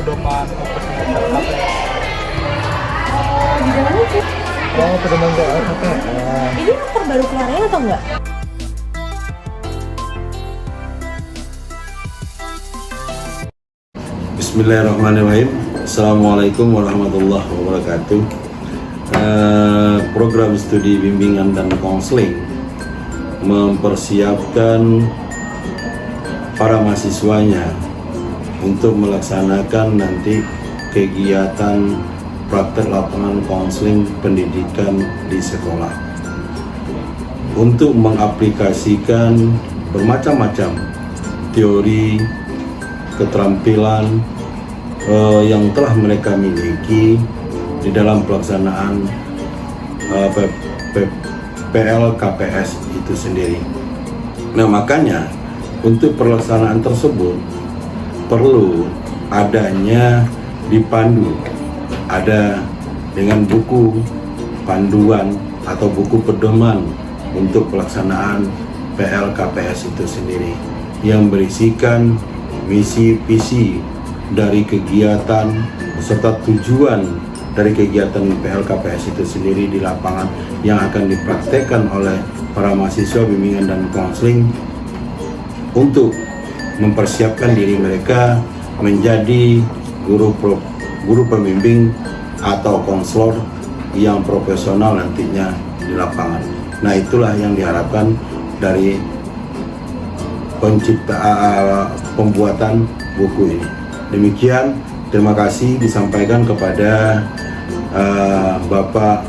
pedoman operasi PLKPS. Di dalamnya sih. Oh, pedoman PLKPS. Ini yang terbaru kemarin atau enggak? Bismillahirrahmanirrahim. Assalamualaikum warahmatullahi wabarakatuh. Program studi bimbingan dan konseling mempersiapkan para mahasiswanya untuk melaksanakan nanti kegiatan praktek lapangan konseling pendidikan di sekolah untuk mengaplikasikan bermacam-macam teori keterampilan yang telah mereka miliki di dalam pelaksanaan PLKPS itu sendiri. Nah, makanya untuk pelaksanaan tersebut perlu adanya dipandu, ada dengan buku panduan atau buku pedoman untuk pelaksanaan PLKPS itu sendiri yang berisikan misi visi dari kegiatan beserta tujuan dari kegiatan PLKPS itu sendiri di lapangan yang akan dipraktekkan oleh para mahasiswa bimbingan dan konseling untuk mempersiapkan diri mereka menjadi guru pembimbing atau konselor yang profesional nantinya di lapangan. Nah, itulah yang diharapkan dari pembuatan buku ini. Demikian, terima kasih disampaikan kepada Bapak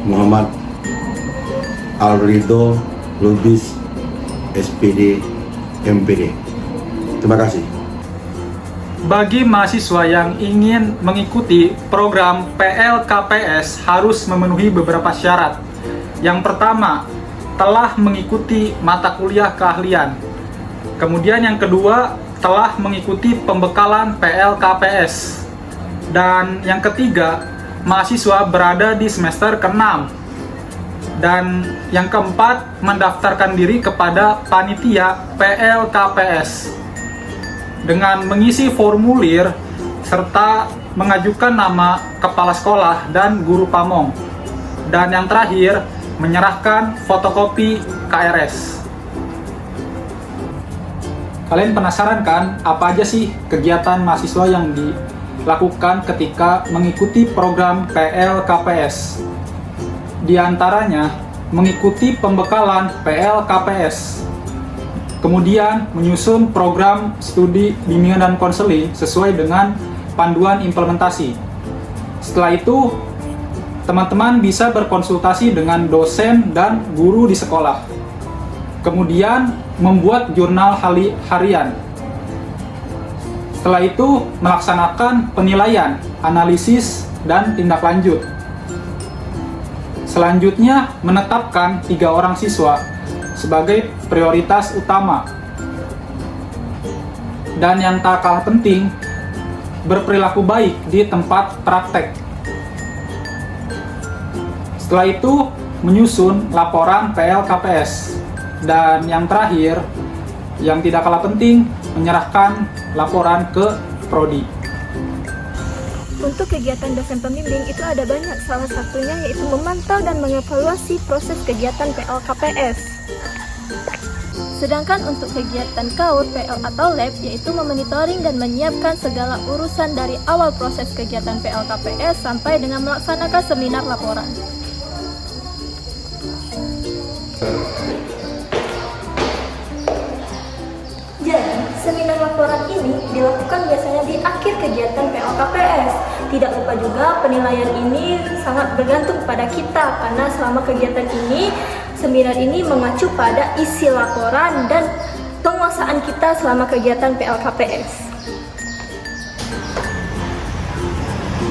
Muhammad Al-Ridho Lubis SPD MPD. Terima kasih. Bagi mahasiswa yang ingin mengikuti program PLKPS harus memenuhi beberapa syarat. Yang pertama, telah mengikuti mata kuliah keahlian. Kemudian yang kedua, telah mengikuti pembekalan PLKPS. Dan yang ketiga, mahasiswa berada di semester ke-6. Dan yang keempat, mendaftarkan diri kepada panitia PLKPS dengan mengisi formulir serta mengajukan nama kepala sekolah dan guru pamong. Dan yang terakhir, menyerahkan fotokopi KRS. Kalian penasaran kan apa aja sih kegiatan mahasiswa yang dilakukan ketika mengikuti program PLKPS? Di antaranya mengikuti pembekalan PLKPS, kemudian menyusun program studi bimbingan dan konseling sesuai dengan panduan implementasi. Setelah itu, teman-teman bisa berkonsultasi dengan dosen dan guru di sekolah. Kemudian, membuat jurnal harian. Setelah itu, melaksanakan penilaian, analisis, dan tindak lanjut. Selanjutnya, menetapkan 3 orang siswa sebagai prioritas utama. Dan yang tak kalah penting, berperilaku baik di tempat praktek. Setelah itu, menyusun laporan PLKPS. Dan yang terakhir, yang tidak kalah penting, menyerahkan laporan ke Prodi. Untuk kegiatan dosen pembimbing itu ada banyak, salah satunya yaitu memantau dan mengevaluasi proses kegiatan PLKPS. Sedangkan untuk kegiatan KAUT, PL atau lab yaitu memonitoring dan menyiapkan segala urusan dari awal proses kegiatan PLKPS sampai dengan melaksanakan seminar laporan. Jadi, seminar laporan ini dilakukan biasanya di akhir kegiatan PLKPS. Tidak lupa juga penilaian ini sangat bergantung pada kita karena selama kegiatan ini, seminar ini mengacu pada isi laporan dan penguasaan kita selama kegiatan PLKPS.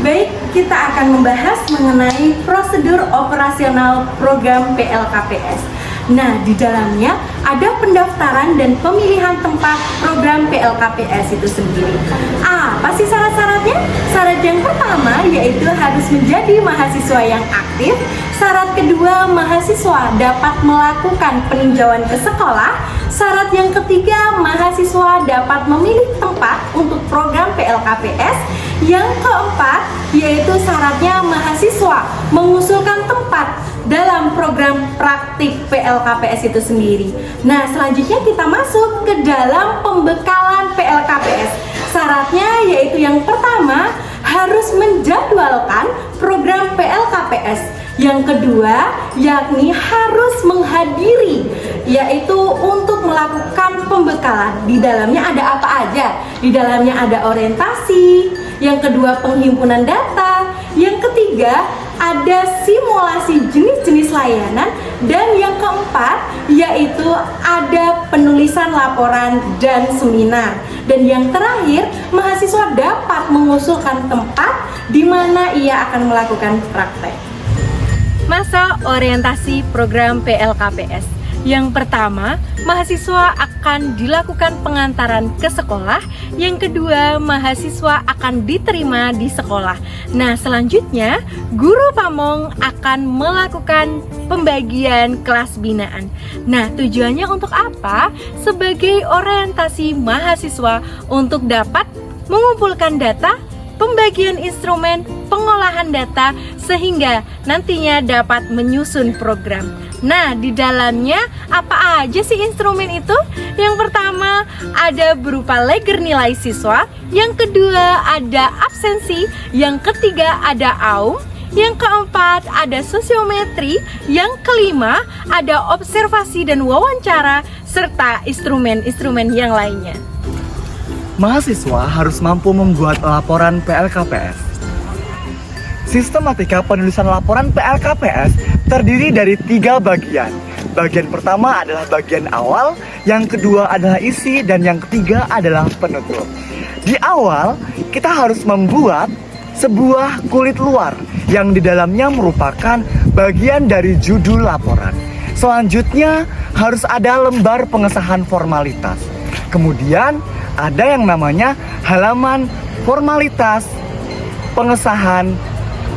Baik, kita akan membahas mengenai prosedur operasional program PLKPS. Nah, di dalamnya ada pendaftaran dan pemilihan tempat program PLKPS itu sendiri. Apa sih syarat-syaratnya? Syarat yang pertama yaitu harus menjadi mahasiswa yang aktif. Syarat kedua, mahasiswa dapat melakukan peninjauan ke sekolah. Syarat yang ketiga, mahasiswa dapat memilih tempat untuk program PLKPS. PLKPS. Yang keempat, yaitu syaratnya mahasiswa mengusulkan tempat dalam program praktik PLKPS itu sendiri. Nah, selanjutnya kita masuk ke dalam pembekalan PLKPS. Syaratnya yaitu yang pertama, harus menjadwalkan program PLKPS. Yang kedua, yakni harus menghadiri, yaitu untuk melakukan pembekalan. Di dalamnya ada apa aja? Di dalamnya ada orientasi, yang kedua penghimpunan data, yang ketiga ada simulasi jenis-jenis layanan, dan yang keempat yaitu ada penulisan laporan dan seminar. Dan yang terakhir, mahasiswa dapat mengusulkan tempat di mana ia akan melakukan praktek. Masa orientasi program PLKPS. Yang pertama, mahasiswa akan dilakukan pengantaran ke sekolah. Yang kedua, mahasiswa akan diterima di sekolah. Nah, selanjutnya, guru pamong akan melakukan pembagian kelas binaan. Nah, tujuannya untuk apa? Sebagai orientasi mahasiswa untuk dapat mengumpulkan data, pembagian instrumen, pengolahan data, sehingga nantinya dapat menyusun program. Nah, di dalamnya apa aja sih instrumen itu? Yang pertama ada berupa leger nilai siswa, yang kedua ada absensi, yang ketiga ada AUM, yang keempat ada sosiometri, yang kelima ada observasi dan wawancara, serta instrumen-instrumen yang lainnya. Mahasiswa harus mampu membuat laporan PLKPS. Sistematika penulisan laporan PLKPS terdiri dari 3 bagian. Bagian pertama adalah bagian awal, yang kedua adalah isi, dan yang ketiga adalah penutup. Di awal, kita harus membuat sebuah kulit luar yang di dalamnya merupakan bagian dari judul laporan. Selanjutnya, harus ada lembar pengesahan formalitas. Kemudian, ada yang namanya halaman formalitas pengesahan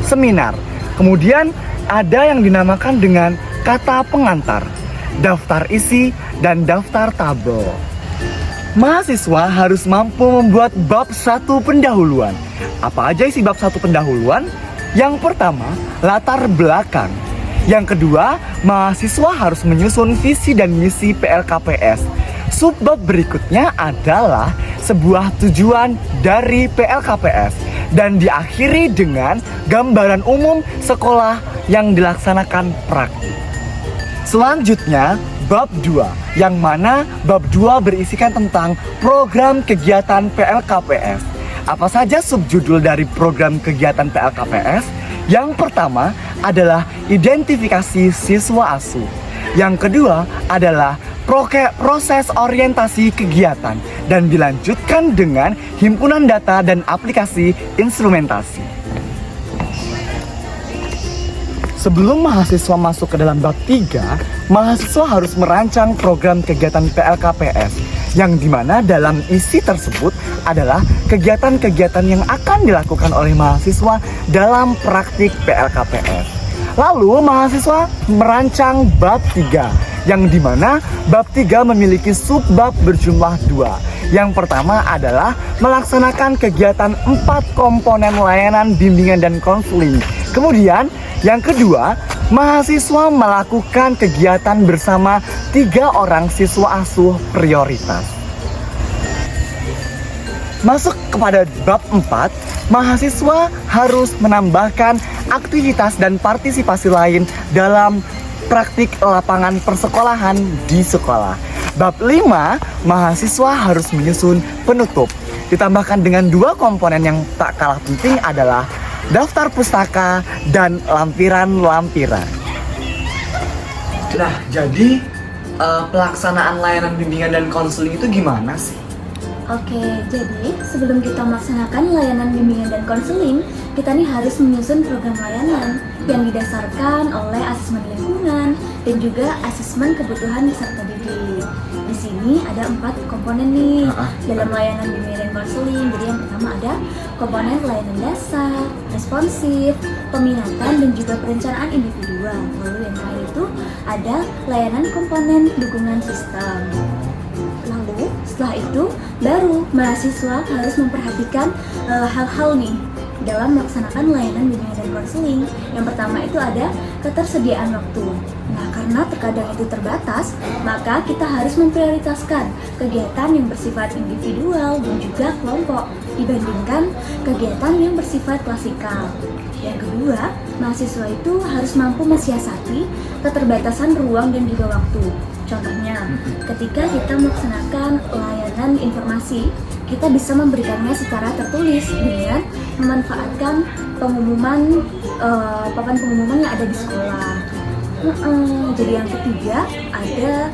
seminar. Kemudian ada yang dinamakan dengan kata pengantar, daftar isi, dan daftar tabel. Mahasiswa harus mampu membuat bab 1 pendahuluan. Apa aja isi bab 1 pendahuluan? Yang pertama, latar belakang. Yang kedua, mahasiswa harus menyusun visi dan misi PLKPS. Subbab berikutnya adalah sebuah tujuan dari PLKPS dan diakhiri dengan gambaran umum sekolah yang dilaksanakan praktik. Selanjutnya, bab 2, yang mana bab 2 berisikan tentang program kegiatan PLKPS. Apa saja subjudul dari program kegiatan PLKPS? Yang pertama adalah identifikasi siswa asuh. Yang kedua adalah proses orientasi kegiatan, dan dilanjutkan dengan himpunan data dan aplikasi instrumentasi. Sebelum mahasiswa masuk ke dalam bab 3, mahasiswa harus merancang program kegiatan PLKPS, yang dimana dalam isi tersebut adalah kegiatan-kegiatan yang akan dilakukan oleh mahasiswa dalam praktik PLKPS. Lalu mahasiswa merancang bab 3, yang dimana bab 3 memiliki subbab berjumlah 2. Yang pertama adalah melaksanakan kegiatan 4 komponen layanan bimbingan dan konseling. Kemudian yang kedua, mahasiswa melakukan kegiatan bersama 3 orang siswa asuh prioritas. Masuk kepada bab 4, mahasiswa harus menambahkan aktivitas dan partisipasi lain dalam praktik lapangan persekolahan di sekolah. Bab 5, mahasiswa harus menyusun penutup. Ditambahkan dengan 2 komponen yang tak kalah penting adalah daftar pustaka dan lampiran-lampiran. Nah, jadi pelaksanaan layanan bimbingan dan konseling itu gimana sih? Oke, jadi sebelum kita melaksanakan layanan bimbingan dan konseling, kita nih harus menyusun program layanan yang didasarkan oleh asesmen lingkungan dan juga asesmen kebutuhan peserta didik. Di sini ada 4 komponen nih dalam layanan bimbingan dan konseling. Jadi yang pertama ada komponen layanan dasar, responsif, peminatan, dan juga perencanaan individual. Lalu yang terakhir itu ada layanan komponen dukungan sistem. Lalu setelah itu baru mahasiswa harus memperhatikan hal-hal nih dalam melaksanakan layanan bimbingan dan konseling. Yang pertama itu ada ketersediaan waktu. Nah, karena terkadang itu terbatas, maka kita harus memprioritaskan kegiatan yang bersifat individual dan juga kelompok dibandingkan kegiatan yang bersifat klasikal. Yang kedua, mahasiswa itu harus mampu mensiasati keterbatasan ruang dan juga waktu. Contohnya, ketika kita melaksanakan layanan informasi, kita bisa memberikannya secara tertulis dengan memanfaatkan pengumuman papan pengumuman yang ada di sekolah. Jadi yang ketiga ada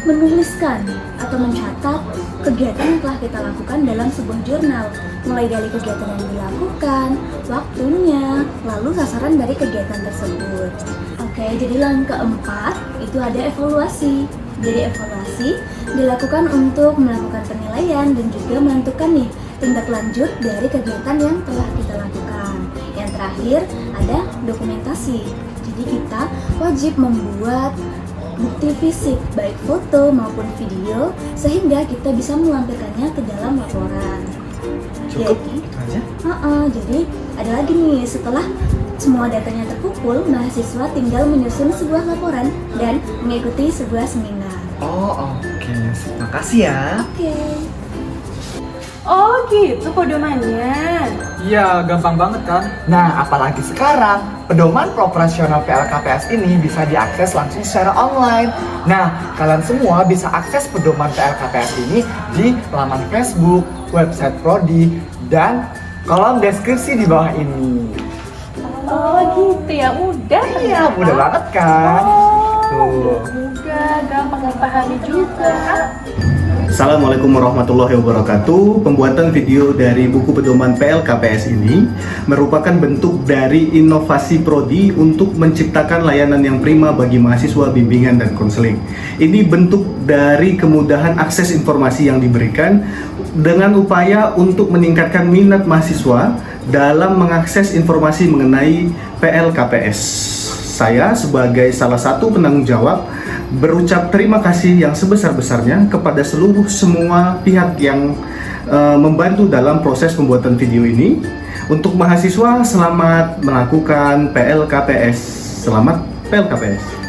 menuliskan atau mencatat kegiatan yang telah kita lakukan dalam sebuah jurnal, mulai dari kegiatan yang dilakukan, waktunya, lalu sasaran dari kegiatan tersebut. Oke, jadi yang keempat itu ada evaluasi. Jadi evaluasi dilakukan untuk melakukan penilaian dan juga menentukan nih tindak lanjut dari kegiatan yang telah kita lakukan. Yang terakhir ada dokumentasi. Jadi kita wajib membuat bukti fisik baik foto maupun video sehingga kita bisa melampirkannya ke dalam laporan. Cukup Jadi, itu aja? jadi ada lagi nih, setelah semua datanya terkumpul, mahasiswa tinggal menyusun sebuah laporan dan mengikuti sebuah seminar. Oh, oke. Makasih ya. Oke. Oh gitu pedomannya. Iya, gampang banget kan? Nah, apalagi sekarang, pedoman operasional PLKPS ini bisa diakses langsung secara online. Nah, kalian semua bisa akses pedoman PLKPS ini di laman Facebook, website Prodi, dan kolom deskripsi di bawah ini. Oh gitu ya, mudah. Iya, mudah banget kan? Tuh. Mudah, gampang dipahami juga. Assalamualaikum warahmatullahi wabarakatuh. Pembuatan video dari buku pedoman PLKPS ini merupakan bentuk dari inovasi Prodi untuk menciptakan layanan yang prima bagi mahasiswa bimbingan dan konseling. Ini bentuk dari kemudahan akses informasi yang diberikan dengan upaya untuk meningkatkan minat mahasiswa dalam mengakses informasi mengenai PLKPS. Saya sebagai salah satu penanggung jawab berucap terima kasih yang sebesar-besarnya kepada semua pihak yang membantu dalam proses pembuatan video ini. Untuk mahasiswa, selamat melakukan PLKPS. Selamat PLKPS.